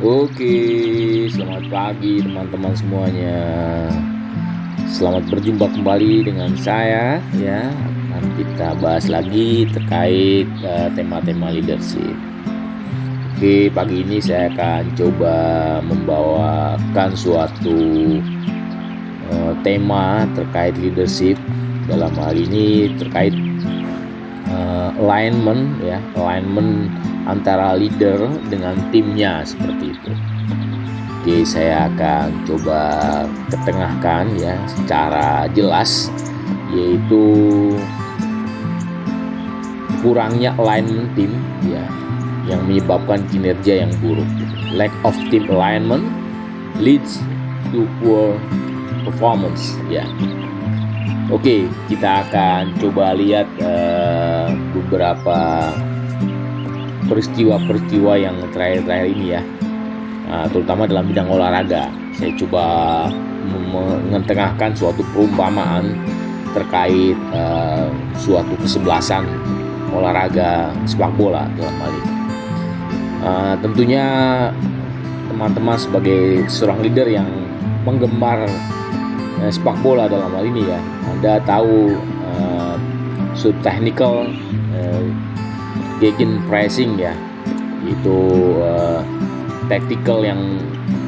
Oke, selamat pagi teman-teman semuanya. Selamat berjumpa kembali dengan saya ya. Akan kita bahas lagi terkait tema-tema leadership. Oke, pagi ini saya akan coba membawakan suatu tema terkait leadership. Dalam hal ini terkait alignment ya, alignment antara leader dengan timnya seperti itu. Oke, saya akan coba ketengahkan ya secara jelas, yaitu kurangnya alignment tim ya yang menyebabkan kinerja yang buruk. Lack of team alignment leads to poor performance ya. Oke, kita akan coba lihat beberapa peristiwa-peristiwa yang terakhir-terakhir ini ya, terutama dalam bidang olahraga. Saya coba mengetengahkan suatu perumpamaan terkait suatu kesebelasan olahraga sepak bola dalam hal ini. Tentunya teman-teman sebagai seorang leader yang menggemar sepak bola dalam hal ini ya, Anda tahu technical gegenpressing ya, itu tactical yang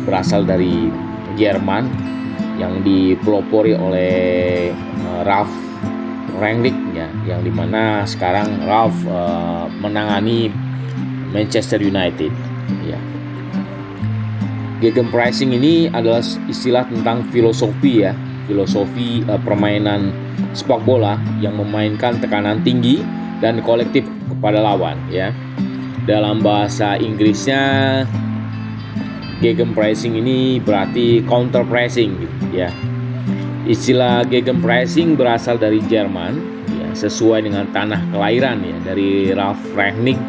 berasal dari Jerman yang dipelopori oleh Ralf Rangnick ya, yang dimana sekarang Ralf menangani Manchester United ya. Gegenpressing ini adalah istilah tentang filosofi ya, filosofi permainan sepak bola yang memainkan tekanan tinggi dan kolektif kepada lawan ya. Dalam bahasa Inggrisnya gegenpressing ini berarti counter pressing gitu ya. Istilah gegenpressing berasal dari Jerman ya, sesuai dengan tanah kelahiran ya dari Ralf Rangnick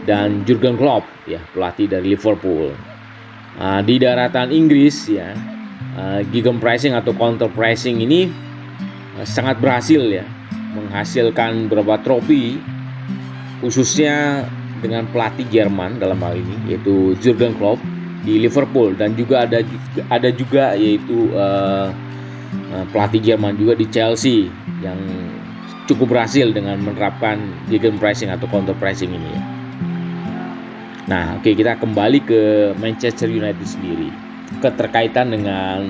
dan Jurgen Klopp ya, pelatih dari Liverpool. Di daratan Inggris ya, gegenpressing atau counter pressing ini sangat berhasil ya, menghasilkan beberapa trofi, khususnya dengan pelatih Jerman dalam hal ini yaitu Jurgen Klopp di Liverpool, dan juga ada juga yaitu pelatih Jerman juga di Chelsea yang cukup berhasil dengan menerapkan gegenpressing atau counter pressing ini ya. Nah, oke, kita kembali ke Manchester United sendiri. Keterkaitan dengan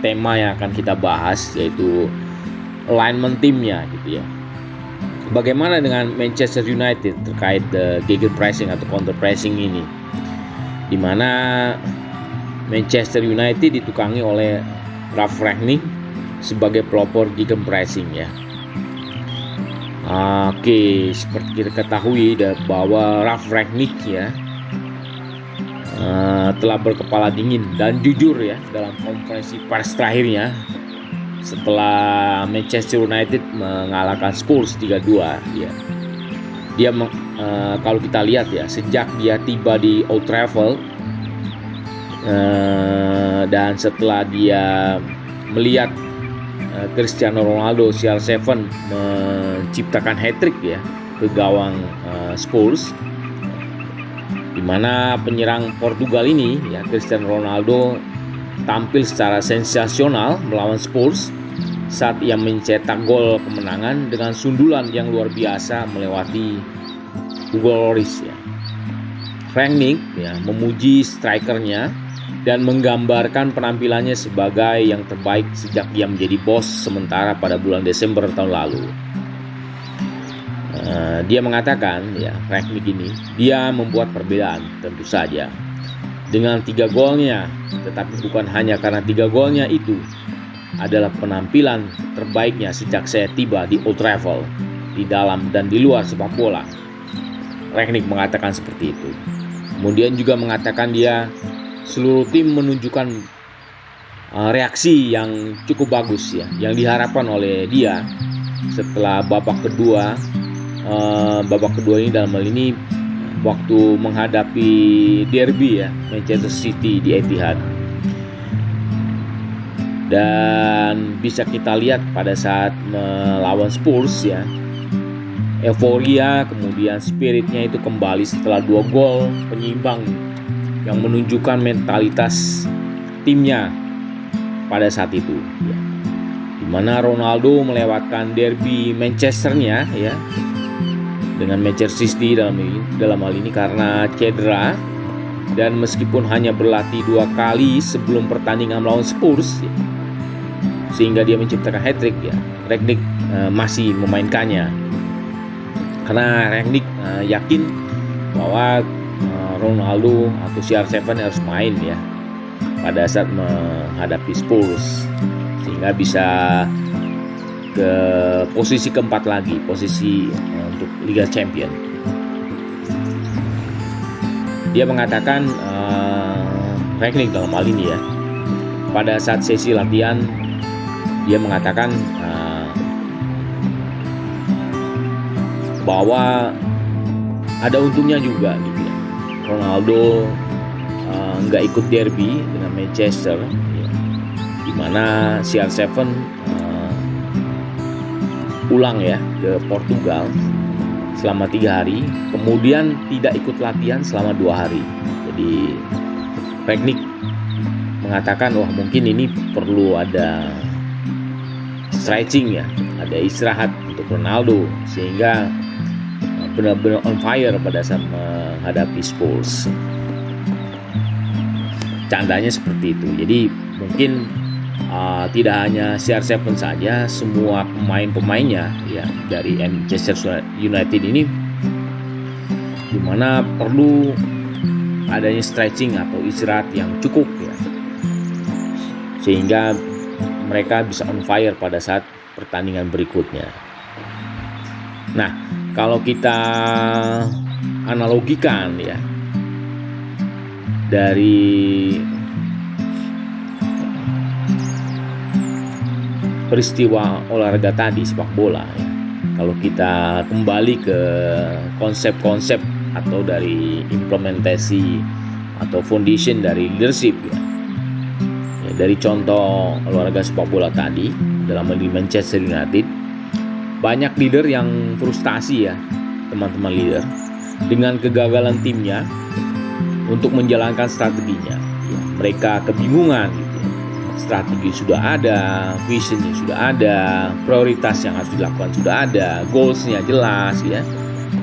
tema yang akan kita bahas yaitu alignment timnya gitu ya. Bagaimana dengan Manchester United terkait gegenpressing atau counter pressing ini? Di mana Manchester United ditukangi oleh Ralf Rangnick sebagai pelopor gegenpressing ya. Oke, seperti kita ketahui bahwa Ralf Rangnick ya telah berkepala dingin dan jujur ya dalam konferensi pers terakhirnya setelah Manchester United mengalahkan Spurs 3-2 ya. Dia kalau kita lihat ya, sejak dia tiba di Old Trafford dan setelah dia melihat Cristiano Ronaldo CR7 menciptakan hat-trick ya ke gawang Spurs, di mana penyerang Portugal ini ya, Cristiano Ronaldo tampil secara sensasional melawan Spurs saat ia mencetak gol kemenangan dengan sundulan yang luar biasa melewati Hugo Lloris ya. Rangnick ya memuji strikernya dan menggambarkan penampilannya sebagai yang terbaik sejak dia menjadi bos sementara pada bulan Desember tahun lalu. Dia mengatakan ya, Rangnick ini dia membuat perbedaan tentu saja dengan 3 golnya, tetapi bukan hanya karena 3 golnya itu adalah penampilan terbaiknya sejak saya tiba di Old Trafford, di dalam dan di luar sepak bola. Rangnick mengatakan seperti itu. Kemudian juga mengatakan dia seluruh tim menunjukkan reaksi yang cukup bagus ya, yang diharapkan oleh dia setelah babak kedua ini, dalam hal ini waktu menghadapi derby ya Manchester City di Etihad. Dan bisa kita lihat pada saat melawan Spurs ya, euforia kemudian spiritnya itu kembali setelah 2 gol penyimbang yang menunjukkan mentalitas timnya pada saat itu, ya. Di mana Ronaldo melewatkan derby Manchesternya, ya, dengan Manchester City dalam hal ini karena cedera, dan meskipun hanya berlatih 2 kali sebelum pertandingan melawan Spurs, ya, sehingga dia menciptakan hat-trick, ya, Rangnick masih memainkannya karena Rangnick yakin bahwa Ronaldo atau CR7 harus main, ya, pada saat menghadapi Spurs, sehingga bisa ke posisi keempat lagi, posisi untuk Liga Champion. Dia mengatakan Rangnick dalam hal ini, ya, pada saat sesi latihan dia mengatakan bahwa ada untungnya juga gitu, ya. Ronaldo nggak ikut derby dengan Manchester, ya, di mana CR7 pulang, ya, ke Portugal selama 3 hari, kemudian tidak ikut latihan selama 2 hari. Jadi Rangnick mengatakan, wah, mungkin ini perlu ada stretching, ya, ada istirahat untuk Ronaldo sehingga benar-benar on fire pada saat menghadapi Spurs. Candanya seperti itu. Jadi mungkin tidak hanya CR7 saja, semua pemain-pemainnya, ya, dari Manchester United ini dimana perlu adanya stretching atau istirahat yang cukup, ya, sehingga mereka bisa on fire pada saat pertandingan berikutnya. Nah, kalau kita analogikan, ya, dari peristiwa olahraga tadi, sepak bola, ya, kalau kita kembali ke konsep-konsep atau dari implementasi atau foundation dari leadership, ya, dari contoh olahraga sepak bola tadi dalam Manchester United, banyak leader yang frustasi, ya, teman-teman leader, dengan kegagalan timnya untuk menjalankan strateginya, ya. Mereka kebingungan gitu, ya. Strategi sudah ada, visionnya sudah ada, prioritas yang harus dilakukan sudah ada, goalsnya jelas, ya,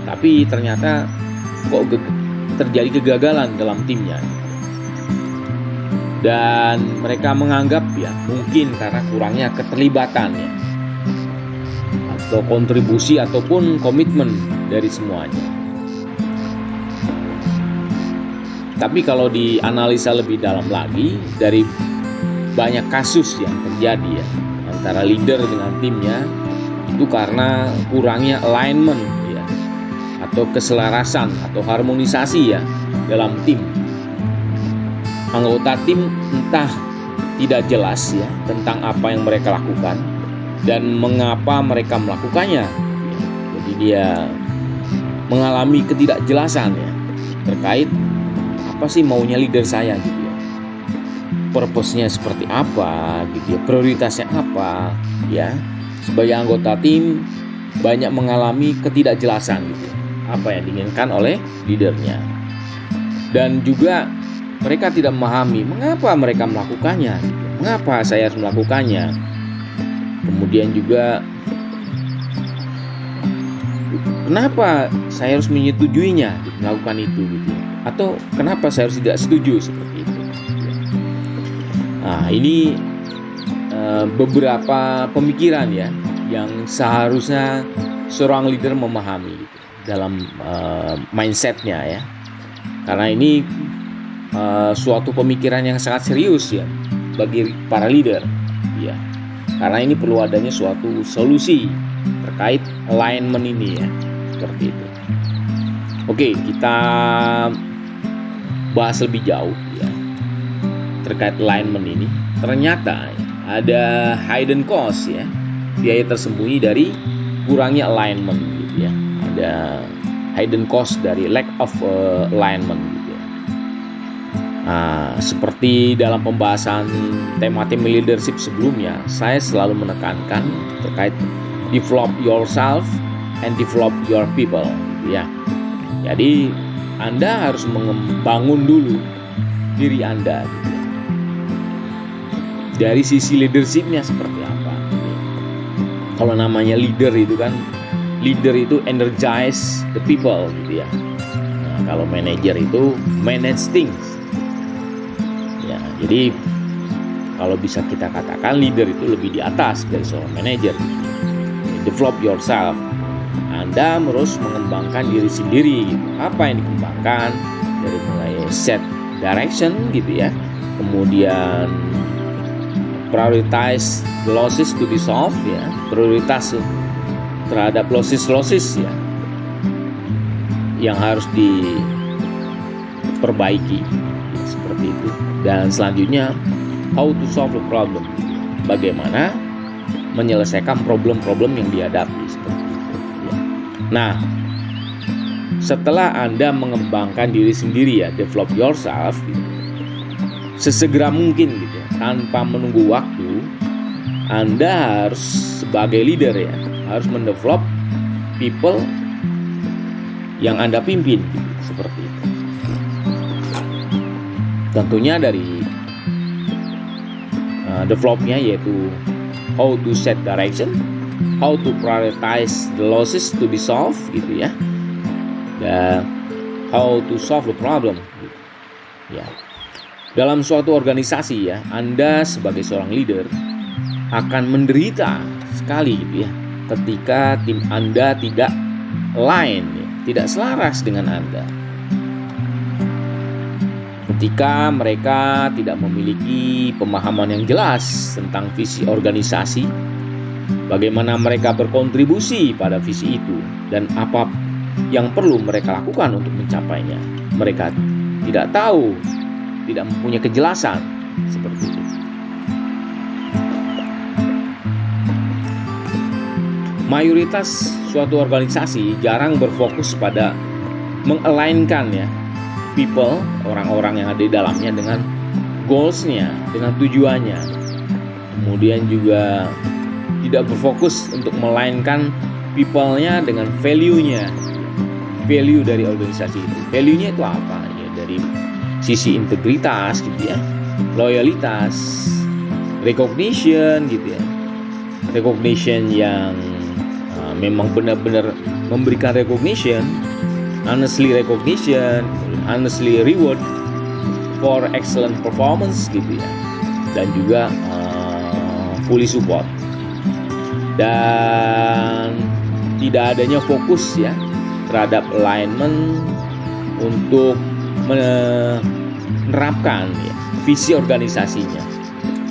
tapi ternyata kok terjadi kegagalan dalam timnya, dan mereka menganggap, ya, mungkin karena kurangnya keterlibatan, ya, atau kontribusi ataupun komitmen dari semuanya. Tapi kalau dianalisa lebih dalam lagi, dari banyak kasus yang terjadi, ya, antara leader dengan timnya, itu karena kurangnya alignment, ya, atau keselarasan atau harmonisasi, ya, dalam tim. Anggota tim entah tidak jelas, ya, tentang apa yang mereka lakukan dan mengapa mereka melakukannya, ya. Jadi dia mengalami ketidakjelasan, ya, terkait apa sih maunya leader saya, gitu, ya, purpose-nya seperti apa, gitu, ya, prioritasnya apa, ya. Sebagai anggota tim banyak mengalami ketidakjelasan, gitu, ya, apa yang diinginkan oleh leadernya, dan juga mereka tidak memahami mengapa mereka melakukannya, gitu. Mengapa saya harus melakukannya. Kemudian juga kenapa saya harus menyetujuinya, gitu, melakukan itu, gitu, atau kenapa saya harus tidak setuju seperti itu. Nah, ini beberapa pemikiran, ya, yang seharusnya seorang leader memahami, gitu, dalam mindsetnya, ya, karena ini suatu pemikiran yang sangat serius, ya, bagi para leader, ya, karena ini perlu adanya suatu solusi terkait alignment ini, ya, seperti itu. Oke, kita bahas lebih jauh, ya, terkait alignment ini. Ternyata, ya, ada hidden cost, ya, biaya tersembunyi dari kurangnya alignment, gitu, ya. Ada hidden cost dari lack of alignment, gitu, ya. Nah, seperti dalam pembahasan tema-tema leadership sebelumnya, saya selalu menekankan terkait develop yourself and develop your people, gitu, ya. Jadi Anda harus membangun dulu diri Anda gitu. Dari sisi leadershipnya seperti apa. Kalau namanya leader itu kan, leader itu energize the people gitu ya. Nah, kalau manager itu manage things ya. Jadi kalau bisa kita katakan leader itu lebih di atas dari seorang manager. Develop yourself. Anda terus mengembangkan diri sendiri gitu. Apa yang dikembangkan? Dari mulai set direction gitu ya, kemudian prioritize the losses to be solved ya, prioritas terhadap losses ya yang harus diperbaiki seperti itu. Dan selanjutnya how to solve the problem, bagaimana menyelesaikan problem-problem yang dihadapi seperti itu ya. Nah, setelah Anda mengembangkan diri sendiri ya, develop yourself gitu, sesegera mungkin gitu ya, tanpa menunggu waktu, Anda harus sebagai leader ya, harus mendevelop people yang Anda pimpin gitu, seperti itu. Tentunya dari developnya yaitu how to set direction, how to prioritize the losses to be solved gitu ya, dan how to solve the problem ya. Dalam suatu organisasi ya, Anda sebagai seorang leader akan menderita sekali gitu ya, ketika tim Anda tidak align ya, tidak selaras dengan Anda. Ketika mereka tidak memiliki pemahaman yang jelas tentang visi organisasi, bagaimana mereka berkontribusi pada visi itu, dan apa yang perlu mereka lakukan untuk mencapainya. Mereka tidak tahu, tidak mempunyai kejelasan seperti itu. Mayoritas suatu organisasi jarang berfokus pada mengalainkan ya people, orang-orang yang ada di dalamnya dengan goals-nya, dengan tujuannya. Kemudian juga tidak berfokus untuk melainkan people-nya dengan value-nya. Value dari organisasi itu. Value-nya itu apa? Ya dari sisi integritas gitu ya, loyalitas, recognition gitu ya. Recognition yang memang benar-benar memberikan recognition, honestly recognition, honestly reward for excellent performance gitu ya, dan juga fully support. Dan tidak adanya fokus ya terhadap alignment untuk menerapkan ya, visi organisasinya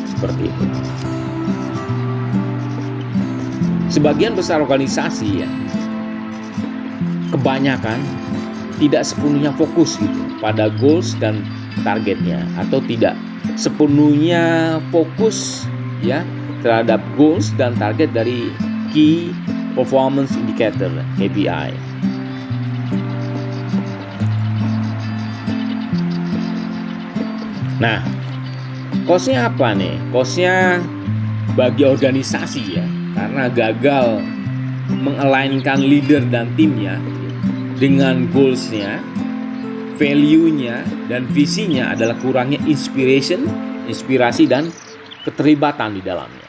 seperti itu. Sebagian besar organisasi ya, kebanyakan tidak sepenuhnya fokus gitu pada goals dan targetnya, atau tidak sepenuhnya fokus ya terhadap goals dan target dari key performance indicator KPI. Nah, cost-nya apa nih? Cost-nya bagi organisasi ya, karena gagal mengalainkan leader dan timnya dengan goals-nya, value-nya, dan visinya adalah kurangnya inspirasi dan keterlibatan di dalamnya.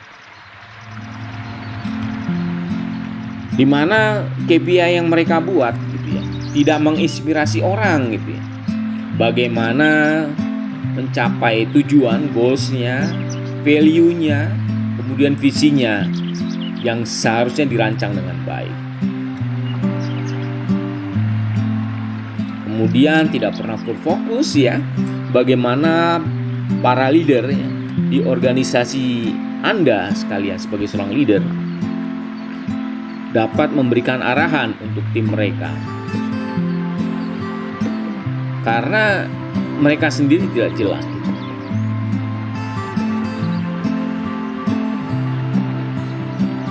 Di mana KPI yang mereka buat gitu ya, tidak menginspirasi orang gitu ya. Bagaimana mencapai tujuan, goals-nya, value-nya, kemudian visinya yang seharusnya dirancang dengan baik. Kemudian tidak pernah berfokus ya bagaimana para leader ya, di organisasi Anda sekalian sebagai seorang leader dapat memberikan arahan untuk tim mereka, karena mereka sendiri tidak jelas gitu.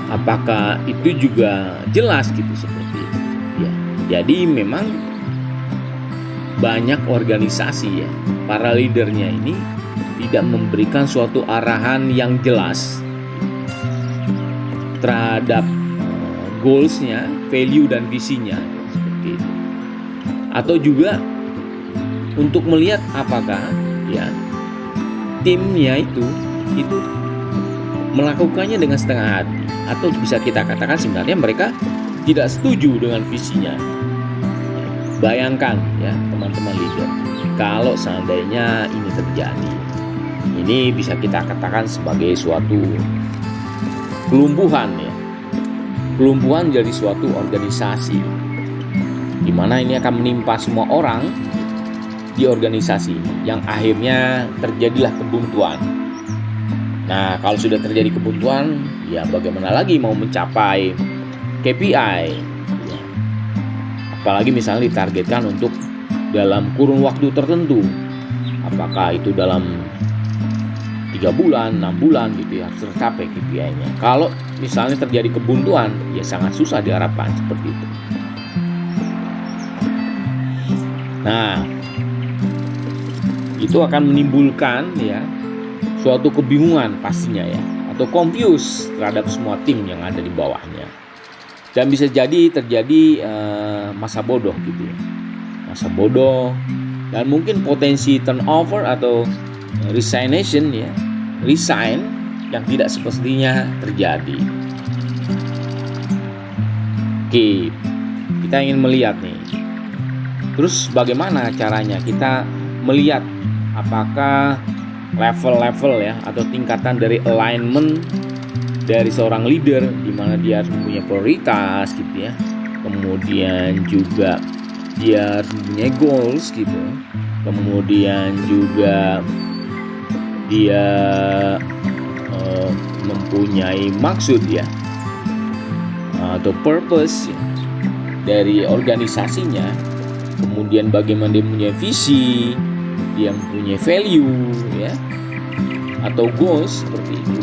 Apakah itu juga jelas gitu seperti itu ya. Jadi memang banyak organisasi ya, para leadernya ini tidak memberikan suatu arahan yang jelas terhadap goals-nya, value dan visinya seperti itu. Atau juga untuk melihat apakah ya, timnya itu melakukannya dengan setengah hati, atau bisa kita katakan sebenarnya mereka tidak setuju dengan visinya. Bayangkan ya teman-teman leader, kalau seandainya ini terjadi, ini bisa kita katakan sebagai suatu kelumpuhan ya. Kelumpuhan jadi suatu organisasi, di mana ini akan menimpa semua orang di organisasi yang akhirnya terjadilah kebuntuan. Nah, kalau sudah terjadi kebuntuan, ya bagaimana lagi mau mencapai KPI? Ya. Apalagi misalnya ditargetkan untuk dalam kurun waktu tertentu. Apakah itu dalam 3 bulan, 6 bulan gitu ya, harus tercapai KPI-nya. Kalau misalnya terjadi kebuntuan, ya sangat susah diharapkan seperti itu. Nah, itu akan menimbulkan ya suatu kebingungan pastinya ya, atau confuse terhadap semua tim yang ada di bawahnya, dan bisa jadi terjadi masa bodoh gitu ya, masa bodoh, dan mungkin potensi turnover atau resignation ya, resign yang tidak semestinya terjadi. Oke, kita ingin melihat nih, terus bagaimana caranya kita melihat apakah level-level ya atau tingkatan dari alignment dari seorang leader, di mana dia harus mempunyai prioritas gitu ya, kemudian juga dia harus mempunyai goals gitu, kemudian juga dia mempunyai maksud ya, atau purpose ya, dari organisasinya, kemudian bagaimana dia mempunyai visi, dia mempunyai value ya, atau goals seperti itu.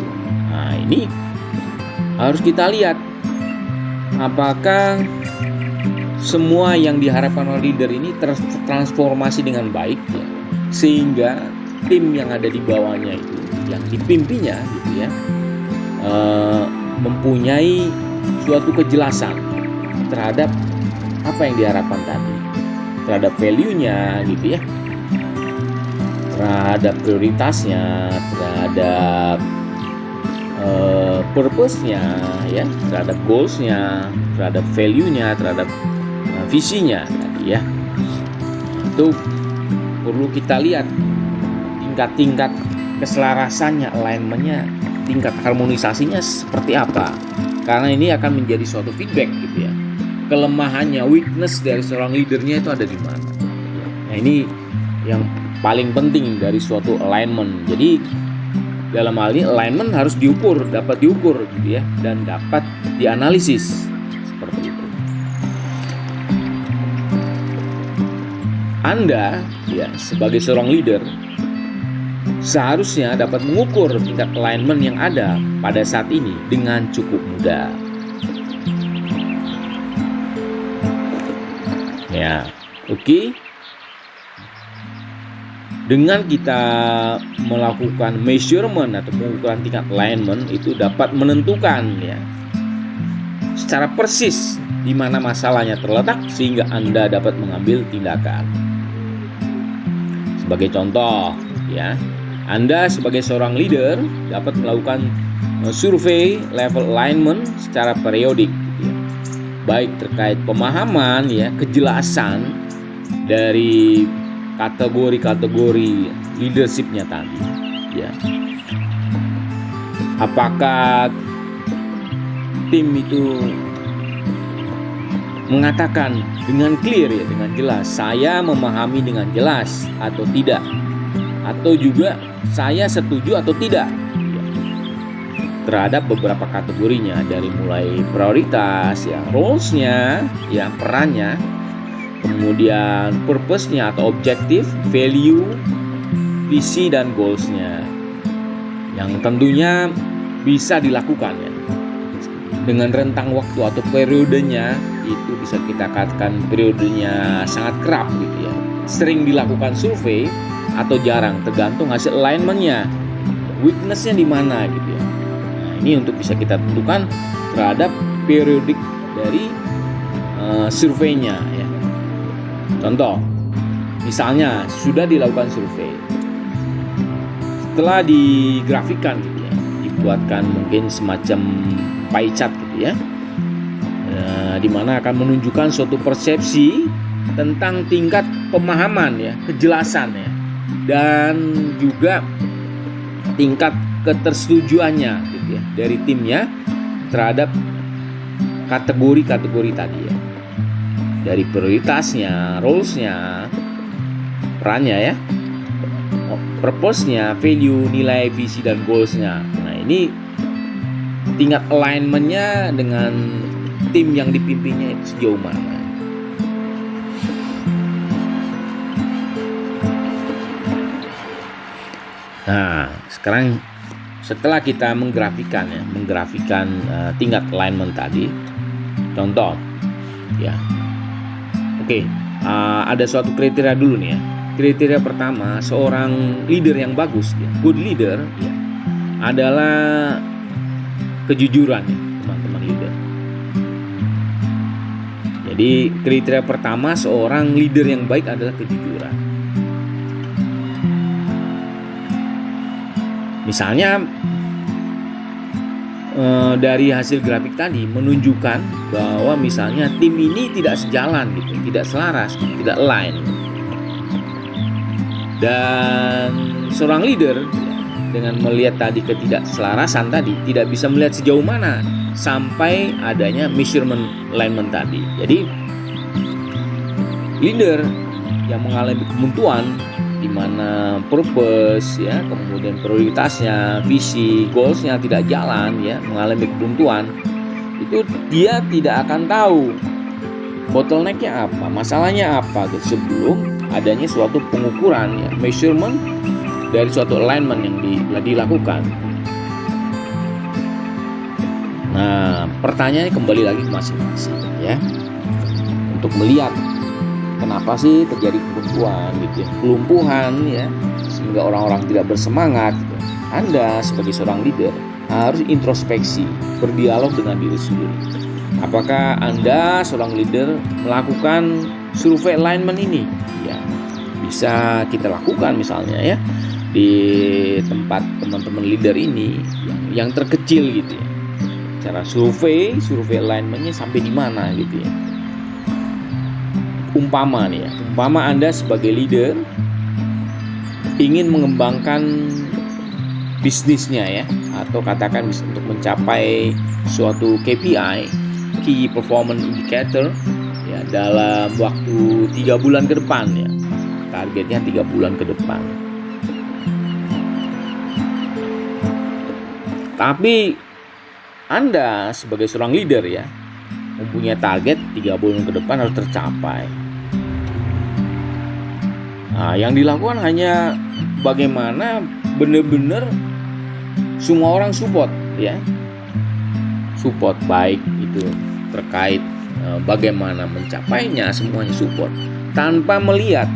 Nah, ini harus kita lihat apakah semua yang diharapkan oleh leader ini tertransformasi dengan baik ya, sehingga tim yang ada di bawahnya itu, yang dipimpinnya gitu ya, mempunyai suatu kejelasan terhadap apa yang diharapkan tadi, terhadap value-nya gitu ya, terhadap prioritasnya, terhadap purpose-nya ya, terhadap goals-nya, terhadap value-nya, terhadap visinya tadi ya. Itu perlu kita lihat tingkat-tingkat keselarasannya, alignment-nya, tingkat harmonisasinya seperti apa, karena ini akan menjadi suatu feedback gitu ya, kelemahannya, weakness dari seorang leadernya itu ada di mana. Nah, ini yang paling penting dari suatu alignment. Jadi dalam hal ini alignment harus dapat diukur gitu ya, dan dapat dianalisis seperti itu. Anda ya sebagai seorang leader seharusnya dapat mengukur tingkat alignment yang ada pada saat ini dengan cukup mudah. Ya, oke. Dengan kita melakukan measurement atau pengukuran tingkat alignment, itu dapat menentukan ya secara persis di mana masalahnya terletak, sehingga Anda dapat mengambil tindakan. Sebagai contoh ya, Anda sebagai seorang leader dapat melakukan survei level alignment secara periodik ya, baik terkait pemahaman ya, kejelasan dari kategori-kategori leadershipnya tadi ya. Apakah tim itu mengatakan dengan clear ya, dengan jelas, saya memahami dengan jelas atau tidak, atau juga saya setuju atau tidak ya, terhadap beberapa kategorinya, dari mulai prioritas ya, roles-nya ya, perannya, kemudian purpose-nya atau objektif, value, visi dan goals-nya, yang tentunya bisa dilakukan ya dengan rentang waktu atau periodenya itu bisa kita katakan periodenya sangat kerap gitu ya, sering dilakukan survei atau jarang, tergantung hasil alignment-nya, weakness-nya di mana gitu ya. Nah, ini untuk bisa kita tentukan terhadap periodik dari surveinya ya. Contoh, misalnya sudah dilakukan survei, setelah digrafikan gitu ya, dibuatkan mungkin semacam pie chart gitu ya, di mana akan menunjukkan suatu persepsi tentang tingkat pemahaman ya, kejelasan ya, dan juga tingkat ketersetujuannya gitu ya dari timnya terhadap kategori-kategori tadi ya, dari prioritasnya, roles-nya, perannya ya, purpose-nya, value, nilai, visi, dan goals-nya. Nah, ini tingkat alignment-nya dengan tim yang dipimpinnya itu sejauh mana. Nah, sekarang setelah kita menggrafikan tingkat alignment tadi, contoh ya. Oke, ada suatu kriteria dulu nih ya. Kriteria pertama, seorang leader yang bagus ya, good leader ya, adalah kejujuran ya, teman-teman leader. Jadi kriteria pertama seorang leader yang baik adalah kejujuran. Misalnya dari hasil grafik tadi menunjukkan bahwa misalnya tim ini tidak sejalan gitu, tidak selaras, tidak align. Dan seorang leader dengan melihat tadi ketidakselarasan tadi tidak bisa melihat sejauh mana sampai adanya measurement alignment tadi. Jadi leader yang mengalami kebuntuan di mana purpose ya, kemudian prioritasnya, visi, goalsnya tidak jalan ya, mengalami kebuntuan, itu dia tidak akan tahu bottlenecknya apa, masalahnya apa gitu, sebelum adanya suatu pengukuran ya, measurement dari suatu alignment yang dilakukan. Nah, pertanyaannya kembali lagi ke masing-masing ya, untuk melihat kenapa sih terjadi kebuntuan gitu ya, kelumpuhan ya, sehingga orang-orang tidak bersemangat gitu. Anda sebagai seorang leader harus introspeksi, berdialog dengan diri sendiri. Apakah Anda seorang leader melakukan survei alignment ini? Ya, bisa kita lakukan misalnya ya di tempat teman-teman leader ini yang terkecil gitu ya. Cara survei alignmentnya sampai di mana gitu ya. Umpama Anda sebagai leader ingin mengembangkan bisnisnya ya, atau katakan untuk mencapai suatu KPI, Key Performance Indicator ya, dalam waktu 3 bulan ke depan ya, targetnya 3 bulan ke depan. Tapi Anda sebagai seorang leader ya, mempunyai target 3 bulan ke depan harus tercapai. Nah, yang dilakukan hanya bagaimana benar-benar semua orang support ya, support baik itu terkait bagaimana mencapainya, semuanya support tanpa melihat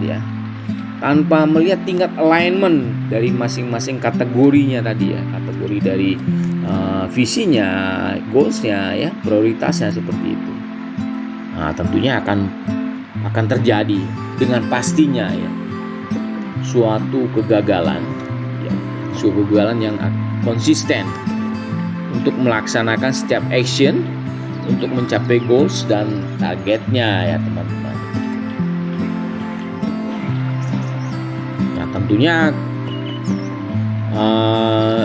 tingkat alignment dari masing-masing kategorinya tadi ya, kategori dari visinya, goalsnya ya, prioritasnya seperti itu. Nah, tentunya akan terjadi dengan pastinya ya suatu kegagalan yang konsisten untuk melaksanakan setiap action untuk mencapai goals dan targetnya ya teman-teman. Nah, tentunya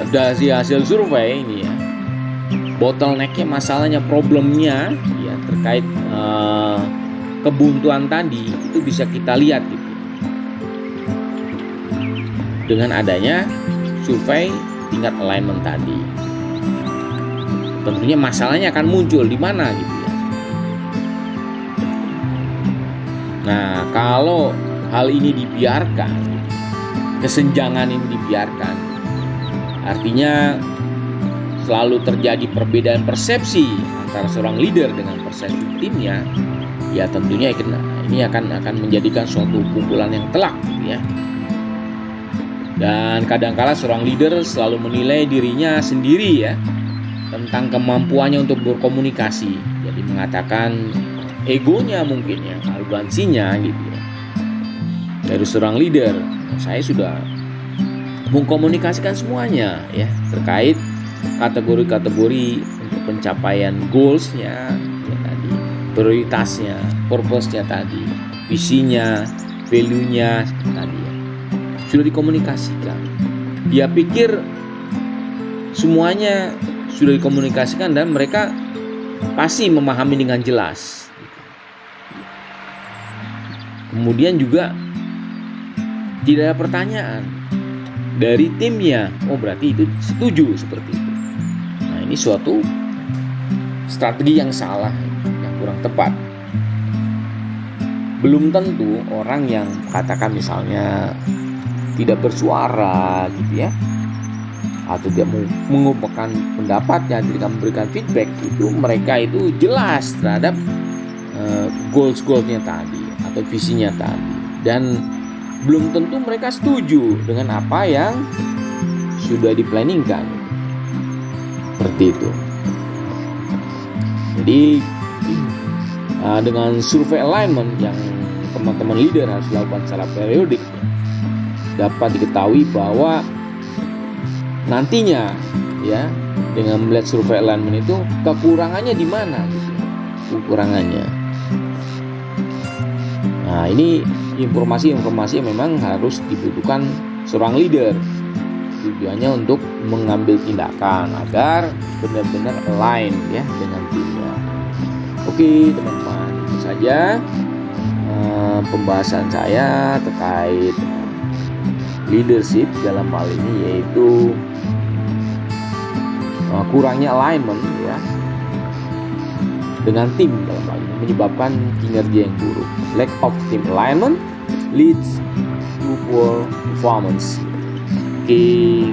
dari hasil survei ini ya, bottlenecknya, masalahnya, problemnya ya terkait kebuntuan tadi itu bisa kita lihat gitu dengan adanya survei tingkat alignment tadi. Tentunya masalahnya akan muncul di mana gitu ya. Nah, kalau hal ini dibiarkan, kesenjangan ini dibiarkan, artinya selalu terjadi perbedaan persepsi antara seorang leader dengan persepsi timnya, ya tentunya ini akan menjadikan suatu pukulan yang telak gitu ya. Dan kadangkala seorang leader selalu menilai dirinya sendiri ya tentang kemampuannya untuk berkomunikasi. Jadi mengatakan egonya mungkin ya, arogansinya gitu ya. Dari seorang leader, saya sudah mengkomunikasikan semuanya ya terkait kategori-kategori untuk pencapaian goalsnya ya tadi, prioritasnya, purpose-nya tadi, visinya, value-nya tadi ya. Sudah dikomunikasikan. Dia pikir semuanya sudah dikomunikasikan dan mereka pasti memahami dengan jelas. Kemudian juga tidak ada pertanyaan dari timnya. Oh, berarti itu setuju seperti itu. Nah, ini suatu strategi yang salah, yang kurang tepat. Belum tentu orang yang katakan misalnya tidak bersuara gitu ya, atau tidak mengungkapkan pendapatnya, tidak memberikan feedback, itu mereka itu jelas terhadap goals-goalsnya tadi atau visinya tadi, dan belum tentu mereka setuju dengan apa yang sudah diplanningkan seperti itu. Jadi dengan survei alignment yang teman-teman leader harus lakukan secara periodik, dapat diketahui bahwa nantinya ya dengan melihat survei alignment itu kekurangannya di mana gitu, kekurangannya. Nah, ini informasi-informasi yang memang harus dibutuhkan seorang leader, tujuannya untuk mengambil tindakan agar benar-benar align ya dengan timnya. Oke teman-teman, itu saja pembahasan saya terkait leadership dalam hal ini, yaitu kurangnya alignment ya dengan tim dalam hal ini menyebabkan kinerja yang buruk. Lack of team alignment leads to poor performance. Oke,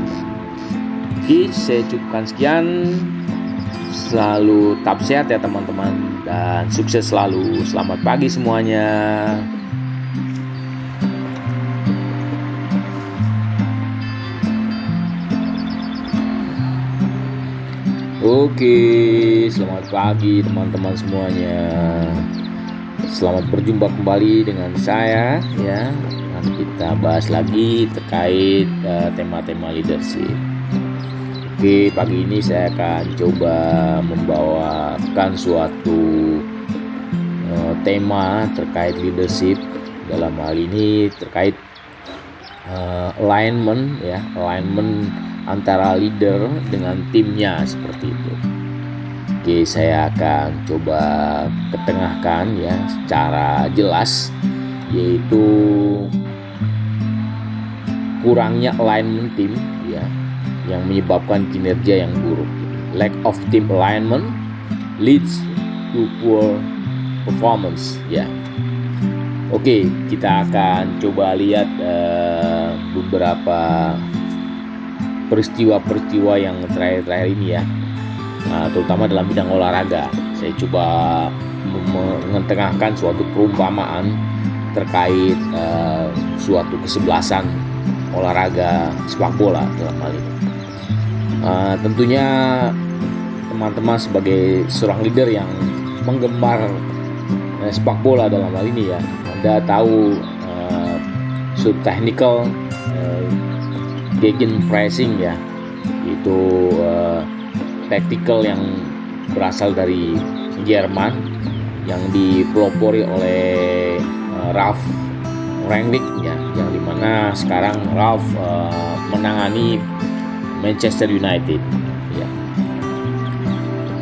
saya cukupkan sekian. Selalu tetap sehat ya teman-teman, dan sukses selalu. Selamat pagi semuanya. Oke, selamat pagi teman-teman semuanya. Selamat berjumpa kembali dengan saya ya. Nanti kita bahas lagi terkait tema-tema leadership. Oke, pagi ini saya akan coba membawakan suatu tema terkait leadership. Dalam hal ini terkait alignment ya, alignment antara leader dengan timnya seperti itu. Oke, saya akan coba ketengahkan ya secara jelas, yaitu kurangnya alignment tim ya yang menyebabkan kinerja yang buruk. Lack of team alignment leads to poor performance ya. Oke, kita akan coba lihat beberapa peristiwa-peristiwa yang terakhir ini ya, terutama dalam bidang olahraga. Saya coba mengetengahkan suatu perumpamaan terkait suatu kesebelasan olahraga sepak bola dalam hal ini. Tentunya teman-teman sebagai seorang leader yang menggemar sepak bola dalam hal ini ya, Anda tahu technical gegen pressing ya, itu tactical yang berasal dari Jerman yang dipelopori oleh Ralf Rangnick ya, yang dimana sekarang Ralf menangani Manchester United ya.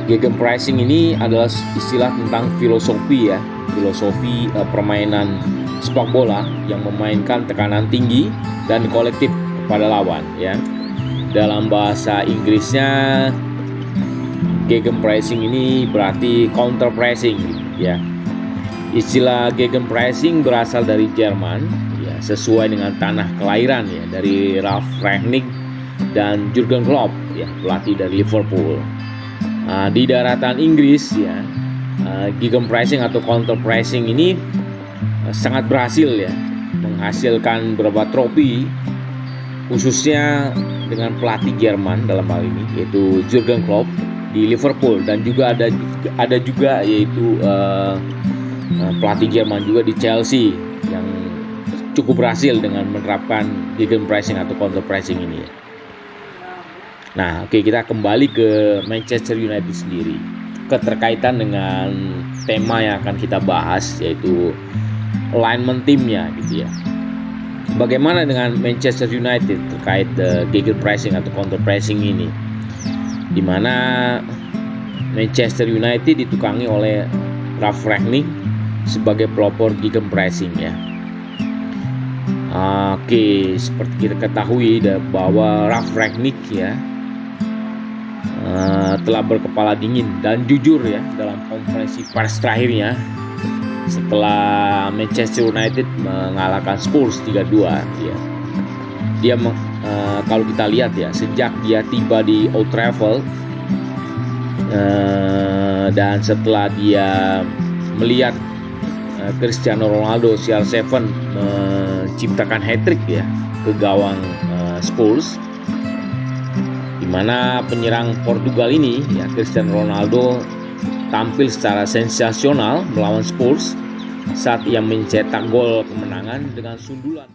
Gegen pressing ini adalah istilah tentang filosofi ya, filosofi permainan sepak bola yang memainkan tekanan tinggi dan kolektif pada lawan ya. Dalam bahasa Inggrisnya gegen pressing ini berarti counter pressing ya. Istilah gegen pressing berasal dari Jerman ya, sesuai dengan tanah kelahiran ya dari Ralf Rangnick dan Jurgen Klopp ya, pelatih dari Liverpool. Di daratan Inggris ya, gegen pressing atau counter pressing ini sangat berhasil ya, menghasilkan beberapa trofi, khususnya dengan pelatih Jerman dalam hal ini yaitu Jurgen Klopp di Liverpool, dan juga ada juga yaitu pelatih Jerman juga di Chelsea yang cukup berhasil dengan menerapkan gegenpressing atau counter pressing ini ya. Nah, oke, kita kembali ke Manchester United sendiri. Keterkaitan dengan tema yang akan kita bahas, yaitu alignment timnya gitu ya. Bagaimana dengan Manchester United terkait gegenpressing atau counter pressing ini, di mana Manchester United ditukangi oleh Ralf Rangnick sebagai pelopor gegenpressing ya. Oke, seperti kita ketahui bahwa Ralf Rangnick ya telah berkepala dingin dan jujur ya dalam konferensi pers terakhirnya setelah Manchester United mengalahkan Spurs 3-2 ya. Dia kalau kita lihat ya, sejak dia tiba di Old Trafford dan setelah dia melihat Cristiano Ronaldo CR7 menciptakan hat-trick ya ke gawang Spurs, di mana penyerang Portugal ini ya, Cristiano Ronaldo, tampil secara sensasional melawan Spurs saat ia mencetak gol kemenangan dengan sundulan.